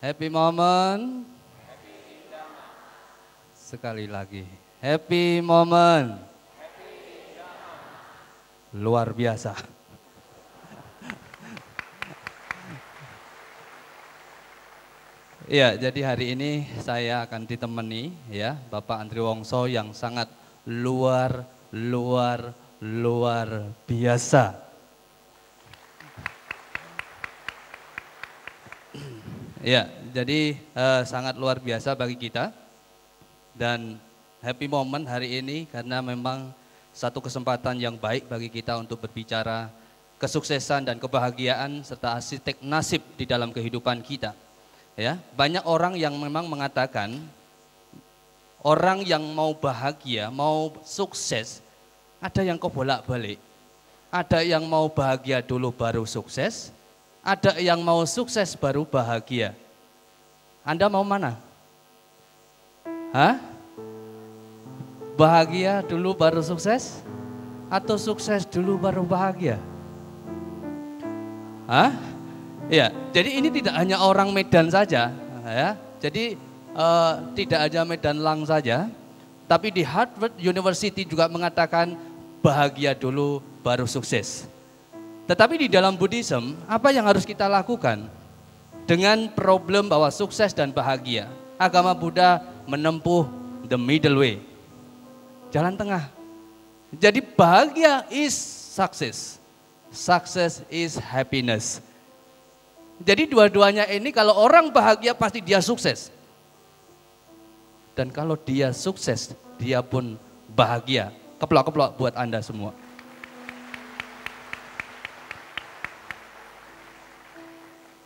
Happy moment. Sekali lagi. Happy moment. Luar biasa. Ya, jadi hari ini saya akan ditemani ya Bapak Andri Wongso yang sangat luar biasa. Ya, jadi sangat luar biasa bagi kita dan happy moment hari ini karena memang satu kesempatan yang baik bagi kita untuk berbicara kesuksesan dan kebahagiaan serta arsitek nasib di dalam kehidupan kita. Ya, banyak orang yang memang mengatakan orang yang mau bahagia, mau sukses, ada yang kebolak-balik. Ada yang mau bahagia dulu baru sukses, ada yang mau sukses baru bahagia. Anda mau mana? Hah? Bahagia dulu baru sukses? Atau sukses dulu baru bahagia? Hah? Ya, jadi ini tidak hanya orang Medan saja, ya. Jadi tidak hanya Medan Lang saja, tapi di Harvard University juga mengatakan bahagia dulu baru sukses. Tetapi di dalam Buddhism, apa yang harus kita lakukan dengan problem bahwa sukses dan bahagia? Agama Buddha menempuh the middle way, jalan tengah. Jadi bahagia is success, success is happiness. Jadi dua-duanya ini kalau orang bahagia pasti dia sukses. Dan kalau dia sukses, dia pun bahagia. Keplok-keplok buat Anda semua.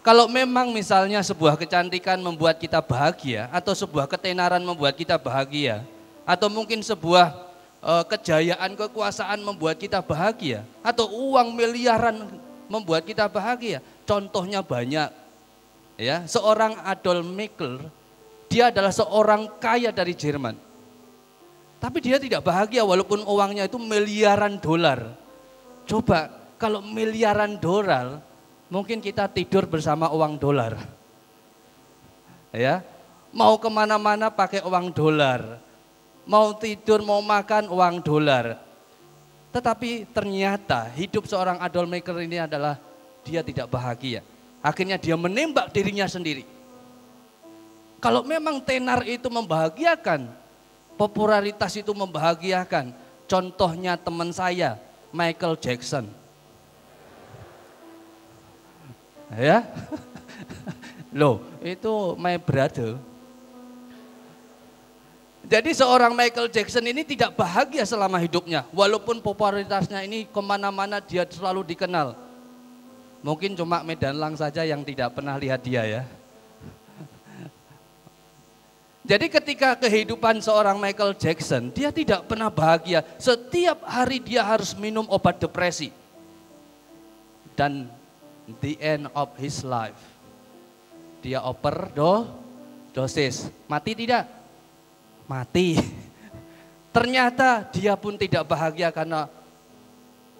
Kalau memang misalnya sebuah kecantikan membuat kita bahagia, atau sebuah ketenaran membuat kita bahagia, atau mungkin sebuah kejayaan, kekuasaan membuat kita bahagia, atau uang miliaran membuat kita bahagia. Contohnya banyak, ya. Seorang Adolf Meckler, dia adalah seorang kaya dari Jerman. Tapi dia tidak bahagia walaupun uangnya itu miliaran dolar. Coba kalau miliaran dolar, mungkin kita tidur bersama uang dolar. Ya, mau kemana-mana pakai uang dolar. Mau tidur, mau makan uang dolar. Tetapi ternyata hidup seorang Adolf Meckler ini adalah dia tidak bahagia. Akhirnya dia menembak dirinya sendiri. Kalau memang tenar itu membahagiakan, popularitas itu membahagiakan. Contohnya teman saya, Michael Jackson. Ya, loh itu my brother. Jadi seorang Michael Jackson ini tidak bahagia selama hidupnya. Walaupun popularitasnya ini kemana-mana dia selalu dikenal. Mungkin cuma Medan Lang saja yang tidak pernah lihat dia ya. Jadi ketika kehidupan seorang Michael Jackson, dia tidak pernah bahagia. Setiap hari dia harus minum obat depresi. Dan the end of his life, dia overdosis. Mati tidak? Mati. Ternyata dia pun tidak bahagia karena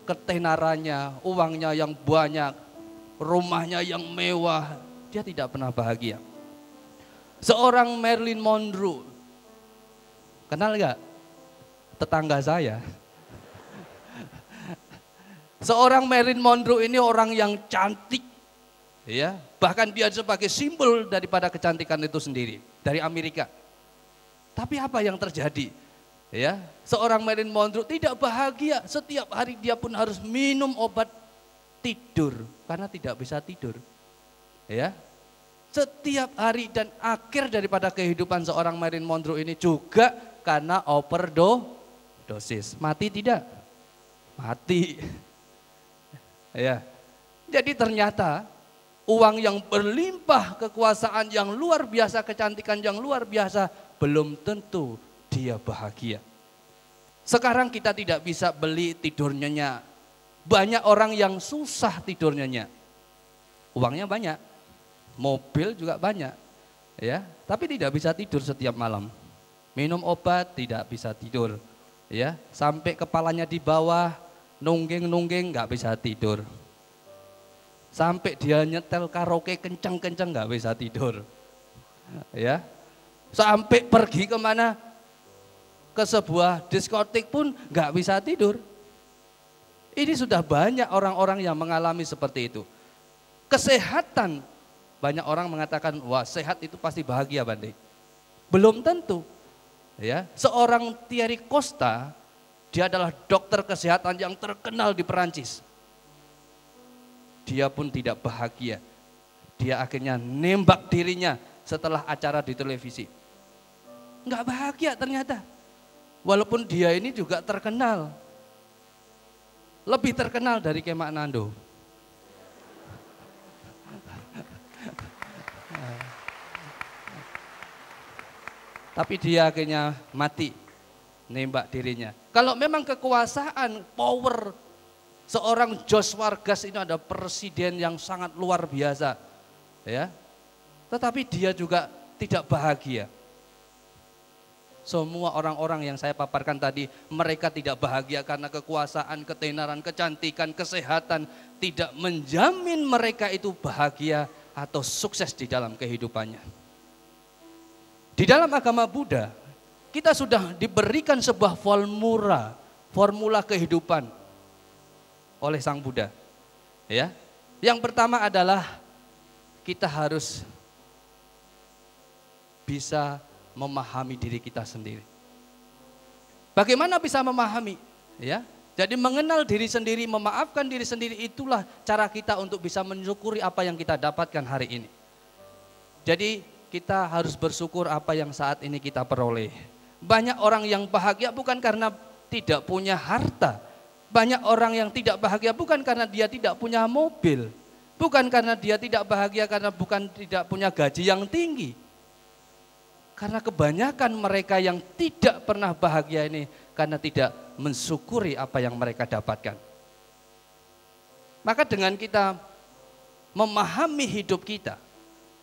ketenarannya, uangnya yang banyak, rumahnya yang mewah, dia tidak pernah bahagia. Seorang Marilyn Monroe, kenal gak? Tetangga saya. Seorang Marilyn Monroe ini orang yang cantik, ya, bahkan dia sebagai simbol daripada kecantikan itu sendiri dari Amerika. Tapi apa yang terjadi? Ya, seorang Marilyn Monroe tidak bahagia. Setiap hari dia pun harus minum obat tidur karena tidak bisa tidur. Ya, setiap hari dan akhir daripada kehidupan seorang Marilyn Monroe ini juga karena overdosis. Mati tidak? Mati. Ya. Jadi ternyata uang yang berlimpah, kekuasaan yang luar biasa, kecantikan yang luar biasa, belum tentu dia bahagia. Sekarang kita tidak bisa beli tidur nyenyak. Banyak orang yang susah tidur nyenyak. Uangnya banyak, mobil juga banyak, ya, tapi tidak bisa tidur setiap malam. Minum obat tidak bisa tidur, ya, sampai kepalanya di bawah, nungging nggak bisa tidur. Sampai dia nyetel karaoke kenceng-kenceng nggak bisa tidur. Ya, sampai pergi kemana? Ke sebuah diskotik pun nggak bisa tidur. Ini sudah banyak orang-orang yang mengalami seperti itu. Kesehatan, banyak orang mengatakan, wah sehat itu pasti bahagia, Bande. Belum tentu. Ya, seorang Thierry Costa, dia adalah dokter kesehatan yang terkenal di Perancis. Dia pun tidak bahagia. Dia akhirnya nembak dirinya setelah acara di televisi. Enggak bahagia ternyata. Walaupun dia ini juga terkenal. Lebih terkenal dari Kemak Nando. Tapi dia akhirnya mati, nembak dirinya. Kalau memang kekuasaan, power, seorang George Vargas ini ada presiden yang sangat luar biasa. Ya, tetapi dia juga tidak bahagia. Semua orang-orang yang saya paparkan tadi, mereka tidak bahagia karena kekuasaan, ketenaran, kecantikan, kesehatan tidak menjamin mereka itu bahagia atau sukses di dalam kehidupannya. Di dalam agama Buddha, kita sudah diberikan sebuah formula kehidupan oleh Sang Buddha. Ya, yang pertama adalah kita harus bisa memahami diri kita sendiri. Bagaimana bisa memahami? Ya, jadi mengenal diri sendiri, memaafkan diri sendiri, itulah cara kita untuk bisa mensyukuri apa yang kita dapatkan hari ini. Jadi kita harus bersyukur apa yang saat ini kita peroleh. Banyak orang yang bahagia bukan karena tidak punya harta. Banyak orang yang tidak bahagia bukan karena dia tidak punya mobil. Bukan karena dia tidak bahagia karena tidak punya gaji yang tinggi. Karena kebanyakan mereka yang tidak pernah bahagia ini karena tidak mensyukuri apa yang mereka dapatkan. Maka dengan kita memahami hidup kita,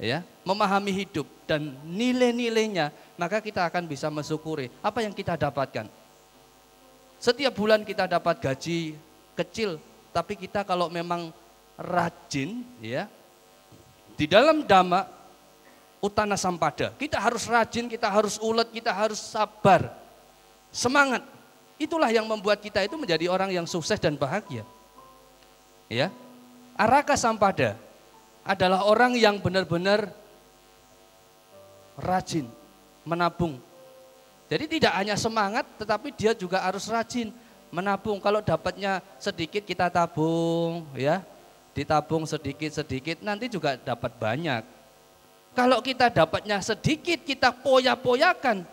ya, memahami hidup dan nilai-nilainya, maka kita akan bisa mensyukuri apa yang kita dapatkan. Setiap bulan kita dapat gaji kecil, tapi kita kalau memang rajin, ya, di dalam Dhamma Utana Sampada, kita harus rajin, kita harus ulet, kita harus sabar, semangat. Itulah yang membuat kita itu menjadi orang yang sukses dan bahagia. Ya, Araka Sampada adalah orang yang benar-benar rajin menabung. Jadi tidak hanya semangat, tetapi dia juga harus rajin menabung. Kalau dapatnya sedikit kita tabung, ya. Ditabung sedikit-sedikit, nanti juga dapat banyak. Kalau kita dapatnya sedikit, kita poya-poyakan.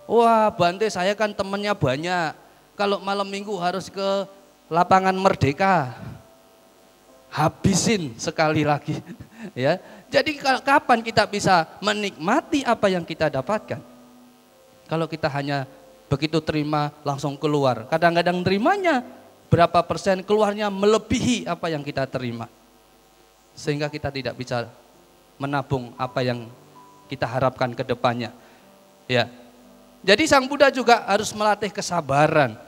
Wah, Bante saya kan temennya banyak. Kalau malam minggu harus ke lapangan Merdeka. Habisin sekali lagi. Ya. Jadi kapan kita bisa menikmati apa yang kita dapatkan? Kalau kita hanya begitu terima langsung keluar. Kadang-kadang terimanya berapa persen, keluarnya melebihi apa yang kita terima. Sehingga kita tidak bisa menabung apa yang kita harapkan ke depannya. Ya. Jadi Sang Buddha juga harus melatih kesabaran.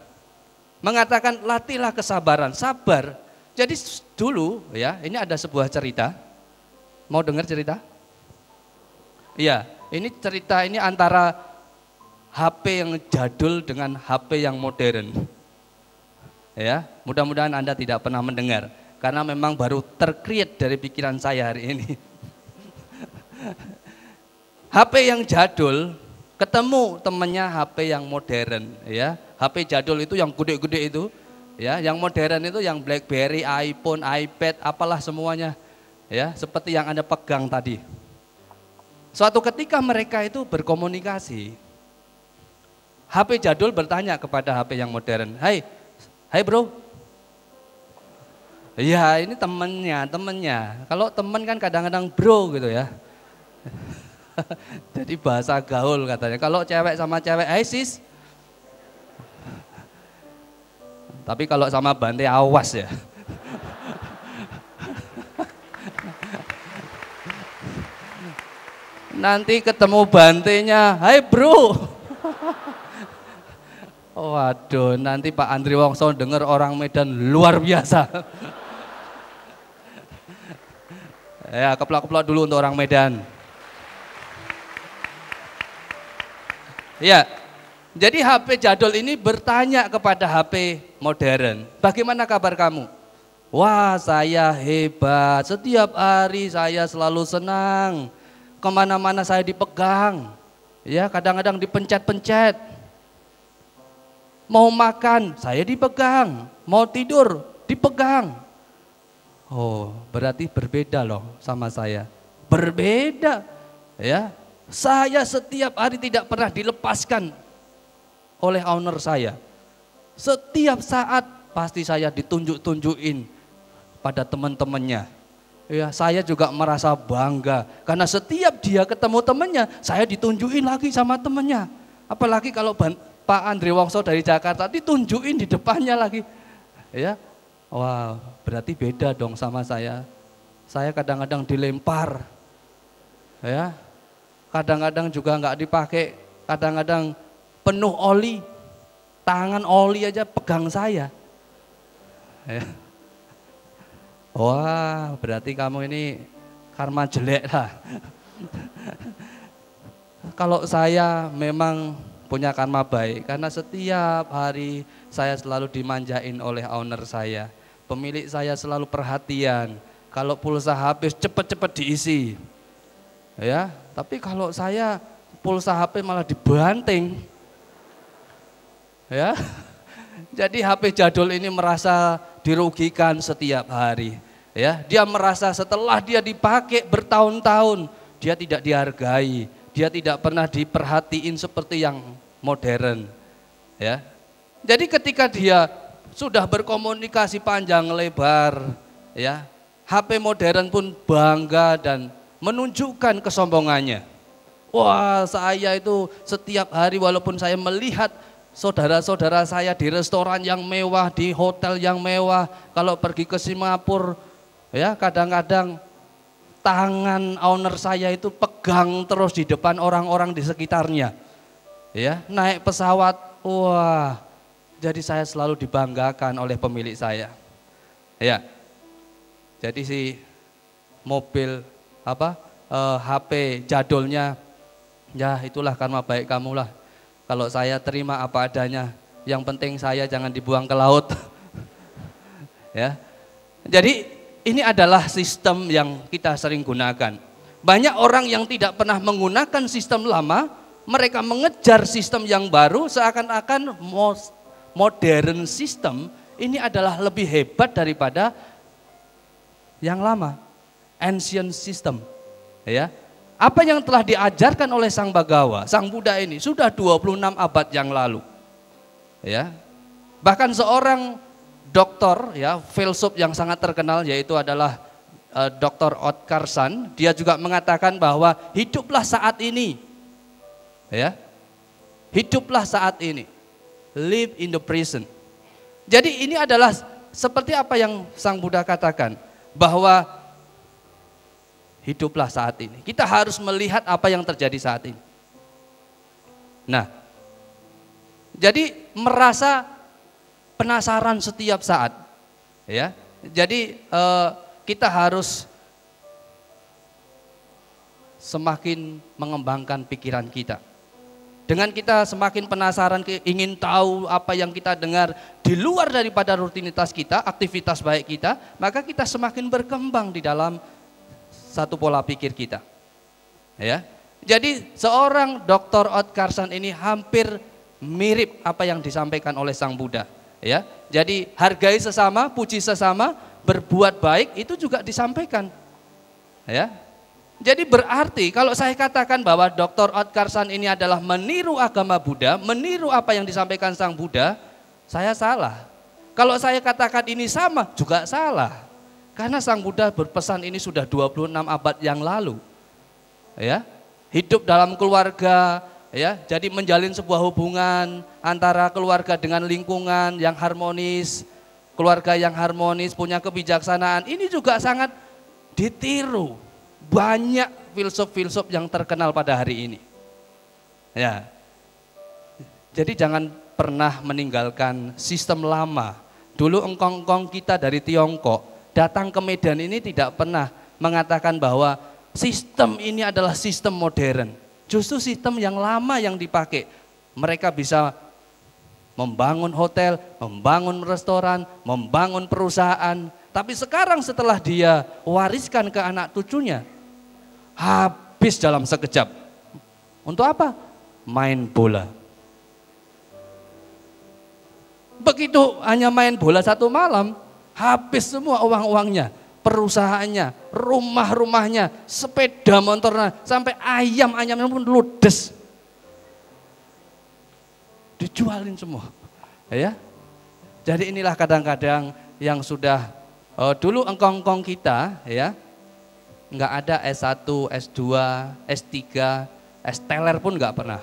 Mengatakan latihlah kesabaran, sabar. Jadi dulu ya, ini ada sebuah cerita. Mau dengar cerita? Iya, ini cerita ini antara HP yang jadul dengan HP yang modern. Ya, mudah-mudahan Anda tidak pernah mendengar karena memang baru tercreate dari pikiran saya hari ini. HP yang jadul ketemu temannya HP yang modern, ya. HP jadul itu yang gede-gede itu, ya. Yang modern itu yang BlackBerry, iPhone, iPad, apalah semuanya, ya. Seperti yang Anda pegang tadi. Suatu ketika mereka itu berkomunikasi. HP jadul bertanya kepada HP yang modern, Hai bro, ya ini temennya. Kalau temen kan kadang-kadang bro gitu ya. Jadi bahasa gaul katanya. Kalau cewek sama cewek, hai sis. Tapi kalau sama Bante awas ya. Nanti ketemu Bantenya, hai bro. Waduh, nanti Pak Andri Wongso dengar orang Medan luar biasa. Ya, keplak-keplak dulu untuk orang Medan. Ya, jadi HP jadul ini bertanya kepada HP modern, bagaimana kabar kamu? Wah, saya hebat, setiap hari saya selalu senang, kemana-mana saya dipegang, ya kadang-kadang dipencet-pencet, mau makan saya dipegang, mau tidur dipegang. Oh, berarti berbeda loh sama saya, berbeda ya. Saya setiap hari tidak pernah dilepaskan oleh owner saya. Setiap saat pasti saya ditunjuk-tunjukin pada teman-temannya. Ya, saya juga merasa bangga karena setiap dia ketemu temannya, saya ditunjukin lagi sama temannya. Apalagi kalau Pak Andre Wongso dari Jakarta ditunjukin di depannya lagi. Ya. Wow, berarti beda dong sama saya. Saya kadang-kadang dilempar. Ya. Kadang-kadang juga nggak dipakai, kadang-kadang penuh oli, tangan oli aja pegang saya. Ya. Wah, berarti kamu ini karma jelek lah. Kalau saya memang punya karma baik, karena setiap hari saya selalu dimanjain oleh owner saya. Pemilik saya selalu perhatian, kalau pulsa habis cepet-cepet diisi. Ya, tapi kalau saya pulsa HP malah dibanting. Ya. Jadi HP jadul ini merasa dirugikan setiap hari. Ya, dia merasa setelah dia dipakai bertahun-tahun, dia tidak dihargai, dia tidak pernah diperhatiin seperti yang modern. Ya. Jadi ketika dia sudah berkomunikasi panjang lebar, ya, HP modern pun bangga dan menunjukkan kesombongannya. Wah, saya itu setiap hari walaupun saya melihat saudara-saudara saya di restoran yang mewah, di hotel yang mewah, kalau pergi ke Singapura, ya kadang-kadang tangan owner saya itu pegang terus di depan orang-orang di sekitarnya. Ya, naik pesawat, wah, jadi saya selalu dibanggakan oleh pemilik saya. Ya, jadi si mobil HP jadulnya, ya itulah karma baik kamu lah. Kalau saya terima apa adanya, yang penting saya jangan dibuang ke laut. Ya, jadi ini adalah sistem yang kita sering gunakan. Banyak orang yang tidak pernah menggunakan sistem lama, mereka mengejar sistem yang baru, seakan-akan modern system ini adalah lebih hebat daripada yang lama. Ancient system, ya. Apa yang telah diajarkan oleh Sang Bagawa, Sang Buddha ini sudah 26 abad yang lalu. Ya. Bahkan seorang doktor, ya, filsuf yang sangat terkenal yaitu adalah Dr. Otkar San, dia juga mengatakan bahwa hiduplah saat ini. Ya. Hiduplah saat ini. Live in the present. Jadi ini adalah seperti apa yang Sang Buddha katakan, bahwa hiduplah saat ini. Kita harus melihat apa yang terjadi saat ini. Nah, jadi merasa penasaran setiap saat, ya. Jadi kita harus semakin mengembangkan pikiran kita. Dengan kita semakin penasaran, ingin tahu apa yang kita dengar di luar daripada rutinitas kita, aktivitas baik kita, maka kita semakin berkembang di dalam satu pola pikir kita. Ya. Jadi seorang Dr. Otkar San ini hampir mirip apa yang disampaikan oleh Sang Buddha. Ya. Jadi hargai sesama, puji sesama, berbuat baik itu juga disampaikan. Ya. Jadi berarti kalau saya katakan bahwa Dr. Otkar San ini adalah meniru agama Buddha, meniru apa yang disampaikan Sang Buddha, saya salah. Kalau saya katakan ini sama, juga salah. Karena Sang Buddha berpesan ini sudah 26 abad yang lalu. Ya. Hidup dalam keluarga, ya, jadi menjalin sebuah hubungan antara keluarga dengan lingkungan yang harmonis, keluarga yang harmonis, punya kebijaksanaan, ini juga sangat ditiru. Banyak filsuf-filsuf yang terkenal pada hari ini. Ya. Jadi jangan pernah meninggalkan sistem lama. Dulu engkong-engkong kita dari Tiongkok datang ke Medan ini tidak pernah mengatakan bahwa sistem ini adalah sistem modern. Justru sistem yang lama yang dipakai. Mereka bisa membangun hotel, membangun restoran, membangun perusahaan. Tapi sekarang setelah dia wariskan ke anak cucunya, habis dalam sekejap. Untuk apa? Main bola. Begitu hanya main bola satu malam, habis semua uang-uangnya, perusahaannya, rumah-rumahnya, sepeda motornya, sampai ayam-ayamnya pun ludes. Dijualin semua. Ya. Jadi inilah kadang-kadang yang sudah dulu engkong-engkong kita, ya, nggak ada S1, S2, S3, S-teler pun nggak pernah.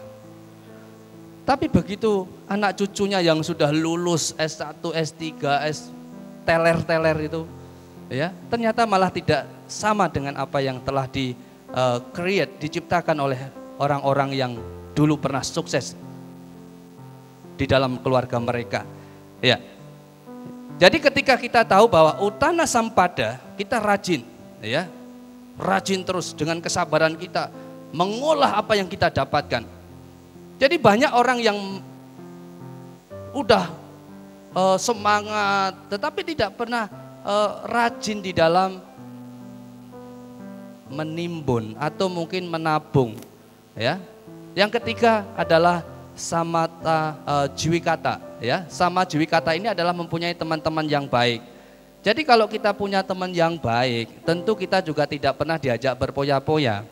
Tapi begitu anak cucunya yang sudah lulus S1, S3, S-teler-teler itu, ya, ternyata malah tidak sama dengan apa yang telah diciptakan oleh orang-orang yang dulu pernah sukses di dalam keluarga mereka. Ya. Jadi ketika kita tahu bahwa utana sampada, kita rajin, ya. Rajin terus dengan kesabaran kita mengolah apa yang kita dapatkan. Jadi banyak orang yang udah semangat tetapi tidak pernah rajin di dalam menimbun atau mungkin menabung, ya. Yang ketiga adalah samata jiwikata, ya. Sama jiwikata ini adalah mempunyai teman-teman yang baik. Jadi kalau kita punya teman yang baik, tentu kita juga tidak pernah diajak berpoya-poya.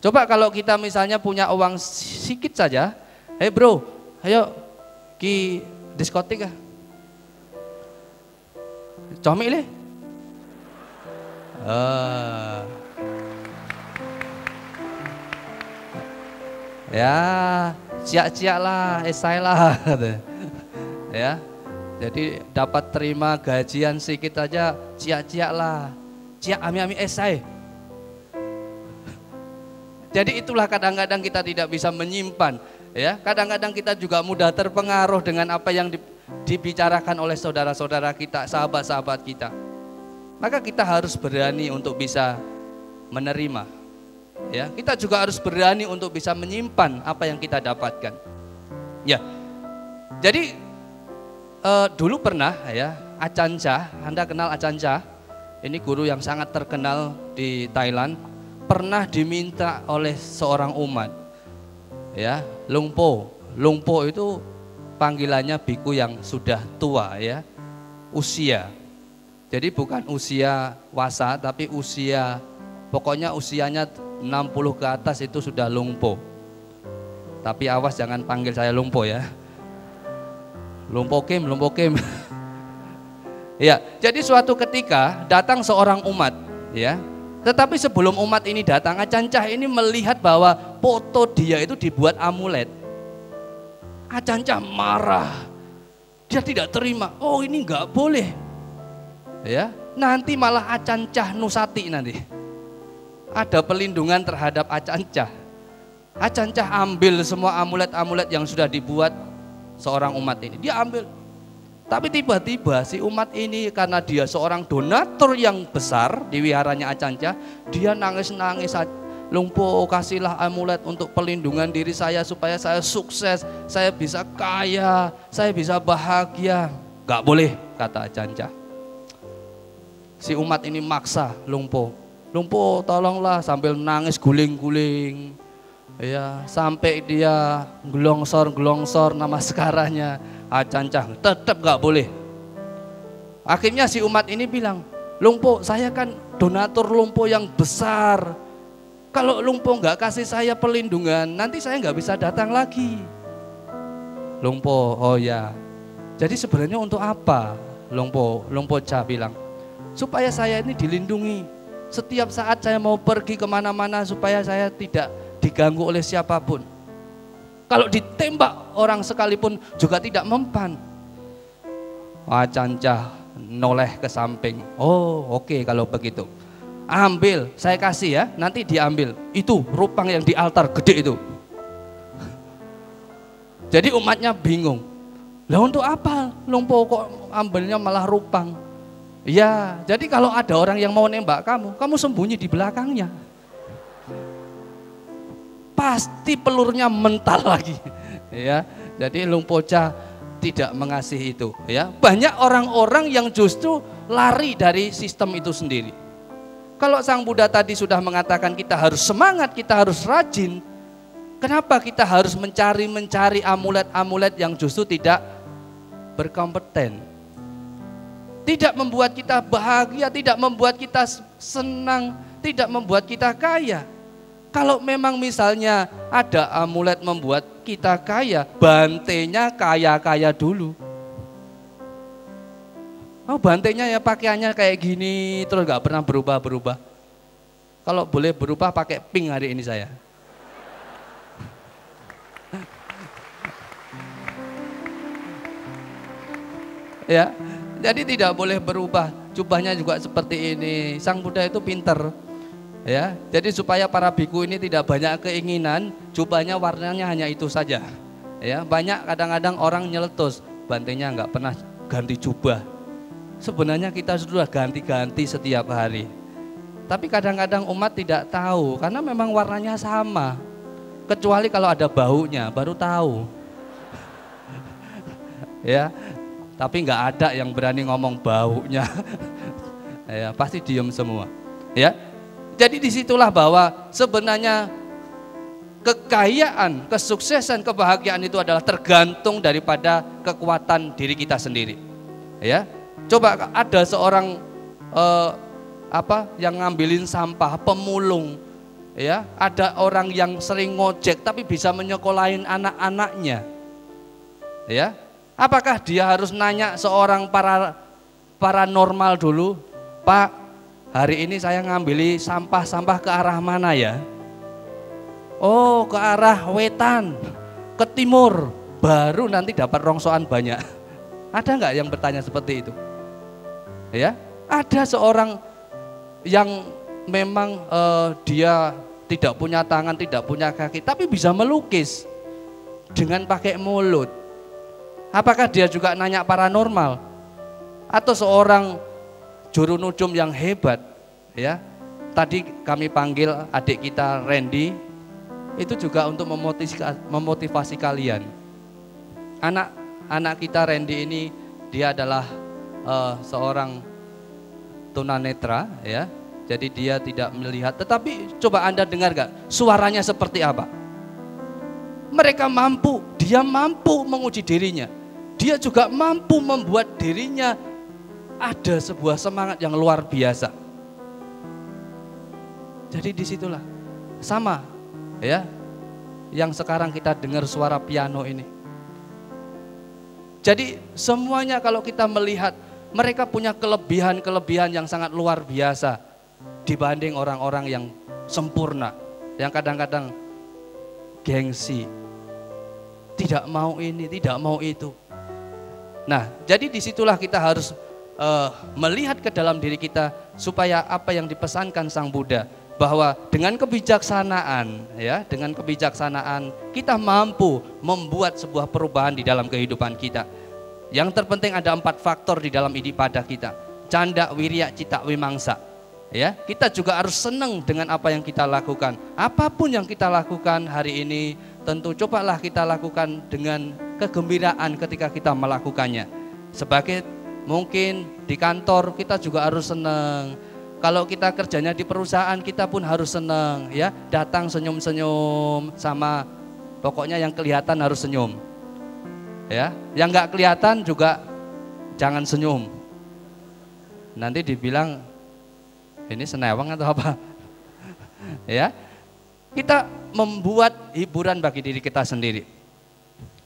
Coba kalau kita misalnya punya uang sedikit saja, hey bro, ayo ki diskotik ya. Comik le. Ya, ciak-ciak lah, esai lah. Ya, jadi dapat terima gajian sedikit aja, ciak-ciak lah, ciak ami-ami esai. Jadi itulah kadang-kadang kita tidak bisa menyimpan, ya. Kadang-kadang kita juga mudah terpengaruh dengan apa yang dibicarakan oleh saudara-saudara kita, sahabat-sahabat kita. Maka kita harus berani untuk bisa menerima, ya. Kita juga harus berani untuk bisa menyimpan apa yang kita dapatkan, ya. Jadi dulu pernah, ya, Ajahn Chah, Anda kenal Ajahn Chah? Ini guru yang sangat terkenal di Thailand. Pernah diminta oleh seorang umat, ya, Lungpo. Lungpo itu panggilannya biku yang sudah tua, ya, usia. Jadi bukan usia wasa, tapi usia, pokoknya usianya 60 ke atas itu sudah Lungpo. Tapi awas jangan panggil saya Lungpo, ya. Lungpo Kim. Ya, jadi suatu ketika datang seorang umat, ya. Tetapi sebelum umat ini datang, Ajahn Chah ini melihat bahwa foto dia itu dibuat amulet. Ajahn Chah marah, dia tidak terima. Oh, ini nggak boleh, ya. Nanti malah Ajahn Chah nusati nanti. Ada pelindungan terhadap Ajahn Chah. Ajahn Chah ambil semua amulet-amulet yang sudah dibuat seorang umat ini, dia ambil. Tapi tiba-tiba si umat ini karena dia seorang donatur yang besar di wiharanya Ajahn Chah, dia nangis-nangis, Lungpo kasihlah amulet untuk pelindungan diri saya supaya saya sukses, saya bisa kaya, saya bisa bahagia. Gak boleh, kata Ajahn Chah. Si umat ini maksa Lungpo, Lungpo tolonglah, sambil nangis guling-guling. Ya, sampai dia gelongsor namaskarannya, Ajahn Chah tetap gak boleh. Akhirnya si umat ini bilang, Lungpo, saya kan donatur Lungpo yang besar. Kalau Lungpo gak kasih saya pelindungan, nanti saya gak bisa datang lagi. Lungpo, oh ya. Jadi sebenarnya untuk apa? Lungpo Chah bilang, supaya saya ini dilindungi. Setiap saat saya mau pergi kemana-mana supaya saya tidak diganggu oleh siapapun. Kalau ditembak orang sekalipun juga tidak mempan. Ajahn Chah noleh ke samping. Oh, oke, kalau begitu. Ambil, saya kasih ya, nanti diambil. Itu rupang yang di altar gede itu. Jadi umatnya bingung. Lah untuk apa Lungpo kok ambilnya malah rupang? Ya, jadi kalau ada orang yang mau nembak kamu sembunyi di belakangnya. Pasti pelurnya mental lagi. Ya, jadi Lumpoca tidak mengasihi itu. Ya, banyak orang-orang yang justru lari dari sistem itu sendiri. Kalau Sang Buddha tadi sudah mengatakan kita harus semangat, kita harus rajin, kenapa kita harus mencari amulet-amulet yang justru tidak berkompeten? Tidak membuat kita bahagia, tidak membuat kita senang, tidak membuat kita kaya. Kalau memang misalnya ada amulet membuat kita kaya, bantenya kaya-kaya dulu. Oh, bantenya ya pakaiannya kayak gini, terus gak pernah berubah-berubah. Kalau boleh berubah pakai pink hari ini saya. Ya, jadi tidak boleh berubah. Jubahnya juga seperti ini. Sang Buddha itu pinter. Ya, jadi supaya para biku ini tidak banyak keinginan, jubahnya warnanya hanya itu saja. Ya, banyak kadang-kadang orang nyeletus, bantenya nggak pernah ganti jubah. Sebenarnya kita sudah ganti-ganti setiap hari. Tapi kadang-kadang umat tidak tahu karena memang warnanya sama. Kecuali kalau ada baunya baru tahu. Ya, tapi nggak ada yang berani ngomong baunya. Ya, pasti diem semua. Ya. Jadi disitulah bahwa sebenarnya kekayaan, kesuksesan, kebahagiaan itu adalah tergantung daripada kekuatan diri kita sendiri. Ya, coba ada seorang yang ngambilin sampah, pemulung. Ya, ada orang yang sering ngojek tapi bisa menyekolahin anak-anaknya. Ya, apakah dia harus nanya seorang paranormal dulu, Pak? Hari ini saya ngambil sampah-sampah ke arah mana ya? Oh, ke arah wetan, ke timur. Baru nanti dapat rongsokan banyak. Ada nggak yang bertanya seperti itu? Ya, ada seorang yang memang dia tidak punya tangan, tidak punya kaki, tapi bisa melukis dengan pakai mulut. Apakah dia juga nanya paranormal? Atau seorang juru nujum yang hebat, ya. Tadi kami panggil adik kita Randy, itu juga untuk memotivasi kalian. Anak kita Randy ini dia adalah seorang tunanetra, ya. Jadi dia tidak melihat, tetapi coba Anda dengar gak suaranya seperti apa? Mereka mampu, dia mampu menguji dirinya. Dia juga mampu membuat dirinya ada sebuah semangat yang luar biasa. Jadi disitulah sama, ya, yang sekarang kita dengar suara piano ini. Jadi semuanya kalau kita melihat mereka punya kelebihan-kelebihan yang sangat luar biasa dibanding orang-orang yang sempurna, yang kadang-kadang gengsi, tidak mau ini, tidak mau itu. Nah, jadi disitulah kita harus melihat ke dalam diri kita supaya apa yang dipesankan Sang Buddha, bahwa dengan kebijaksanaan, ya, dengan kebijaksanaan kita mampu membuat sebuah perubahan di dalam kehidupan kita. Yang terpenting ada 4 faktor di dalam idipada kita: canda, wirya, cita, wimangsa. Ya, kita juga harus senang dengan apa yang kita lakukan. Apapun yang kita lakukan hari ini, tentu cobalah kita lakukan dengan kegembiraan ketika kita melakukannya. Sebagai mungkin di kantor kita juga harus senang. Kalau kita kerjanya di perusahaan kita pun harus senang, ya. Datang senyum-senyum, sama pokoknya yang kelihatan harus senyum. Ya, yang nggak kelihatan juga jangan senyum. Nanti dibilang ini senewang atau apa? Ya. Kita membuat hiburan bagi diri kita sendiri.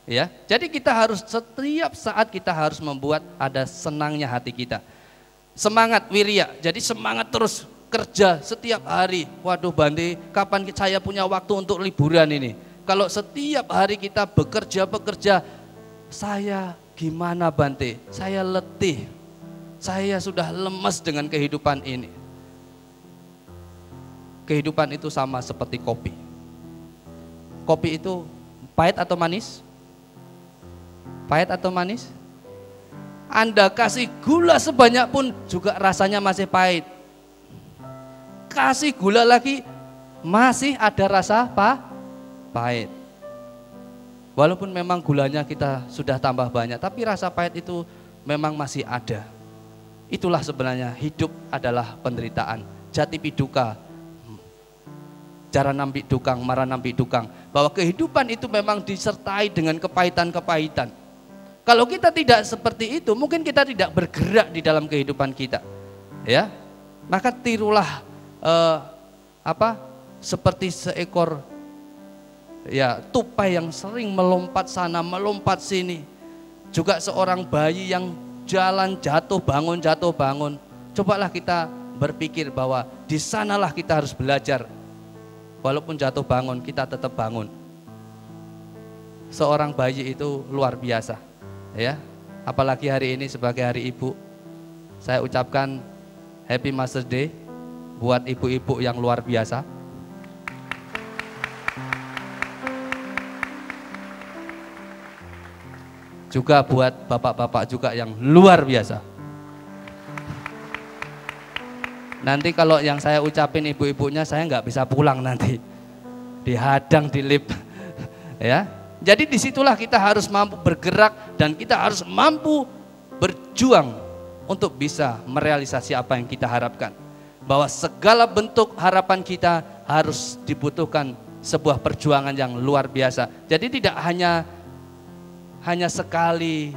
Ya, jadi kita harus setiap saat kita harus membuat ada senangnya hati kita. Semangat wirya, jadi semangat terus kerja setiap hari. Waduh Bante, kapan saya punya waktu untuk liburan ini? Kalau setiap hari kita bekerja, saya gimana Bante? Saya letih, saya sudah lemas dengan kehidupan ini. Kehidupan itu sama seperti kopi. Kopi itu pahit atau manis? Pahit atau manis? Anda kasih gula sebanyak pun juga rasanya masih pahit. Kasih gula lagi masih ada rasa pahit. Walaupun memang gulanya kita sudah tambah banyak, tapi rasa pahit itu memang masih ada. Itulah sebenarnya hidup adalah penderitaan. Jati piduka, cara nampi dukang, marah nampi dukang. Bahwa kehidupan itu memang disertai dengan kepahitan-kepahitan. Kalau kita tidak seperti itu, mungkin kita tidak bergerak di dalam kehidupan kita. Ya, maka tirulah seperti seekor tupai yang sering melompat sana, melompat sini. Juga seorang bayi yang jalan jatuh bangun. Cobalah kita berpikir bahwa di sanalah kita harus belajar. Walaupun jatuh bangun, kita tetap bangun. Seorang bayi itu luar biasa, ya. Apalagi hari ini sebagai hari ibu, saya ucapkan Happy Mother's Day buat ibu-ibu yang luar biasa. Juga buat bapak-bapak juga yang luar biasa. Nanti kalau yang saya ucapin ibu-ibunya, saya nggak bisa pulang nanti, dihadang di lift, ya. Jadi disitulah kita harus mampu bergerak dan kita harus mampu berjuang untuk bisa merealisasi apa yang kita harapkan. Bahwa segala bentuk harapan kita harus dibutuhkan sebuah perjuangan yang luar biasa. Jadi tidak hanya sekali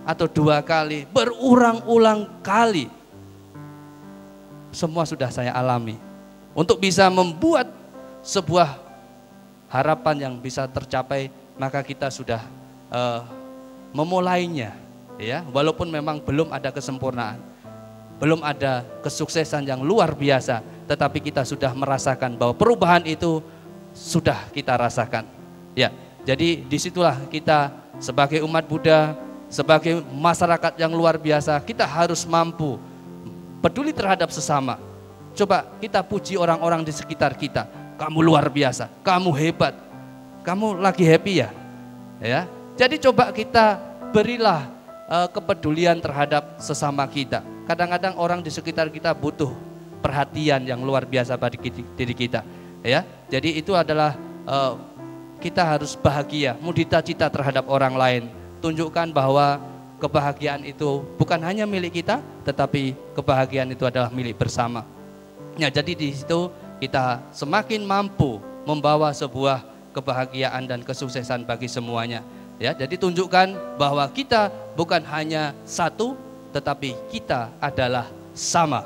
atau 2 kali, berulang-ulang kali. Semua sudah saya alami. Untuk bisa membuat sebuah harapan yang bisa tercapai, maka kita sudah memulainya, ya. Walaupun memang belum ada kesempurnaan, belum ada kesuksesan yang luar biasa, tetapi kita sudah merasakan bahwa perubahan itu sudah kita rasakan. Ya, jadi disitulah kita sebagai umat Buddha, sebagai masyarakat yang luar biasa, kita harus mampu peduli terhadap sesama. Coba kita puji orang-orang di sekitar kita. Kamu luar biasa, kamu hebat, kamu lagi happy ya? Ya. Jadi coba kita berilah kepedulian terhadap sesama kita. Kadang-kadang orang di sekitar kita butuh perhatian yang luar biasa bagi diri kita. Ya. Jadi itu adalah kita harus bahagia, mudita-cita terhadap orang lain. Tunjukkan bahwa kebahagiaan itu bukan hanya milik kita, tetapi kebahagiaan itu adalah milik bersama. Ya, jadi di situ kita semakin mampu membawa sebuah kebahagiaan dan kesuksesan bagi semuanya. Ya, jadi tunjukkan bahwa kita bukan hanya satu, tetapi kita adalah sama.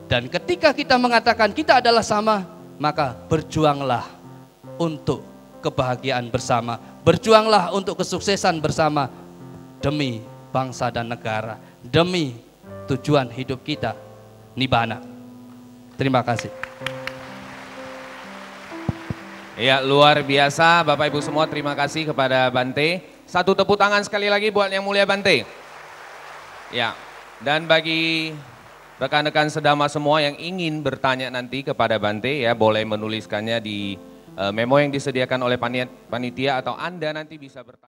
Dan ketika kita mengatakan kita adalah sama, maka berjuanglah untuk kebahagiaan bersama. Berjuanglah untuk kesuksesan bersama. Demi bangsa dan negara, demi tujuan hidup kita, Nibbana. Terima kasih. Ya, luar biasa Bapak Ibu semua, terima kasih kepada Bante. Satu tepuk tangan sekali lagi buat Yang Mulia Bante. Ya, dan bagi rekan-rekan sedama semua yang ingin bertanya nanti kepada Bante, ya boleh menuliskannya di memo yang disediakan oleh panitia atau Anda nanti bisa bertanya.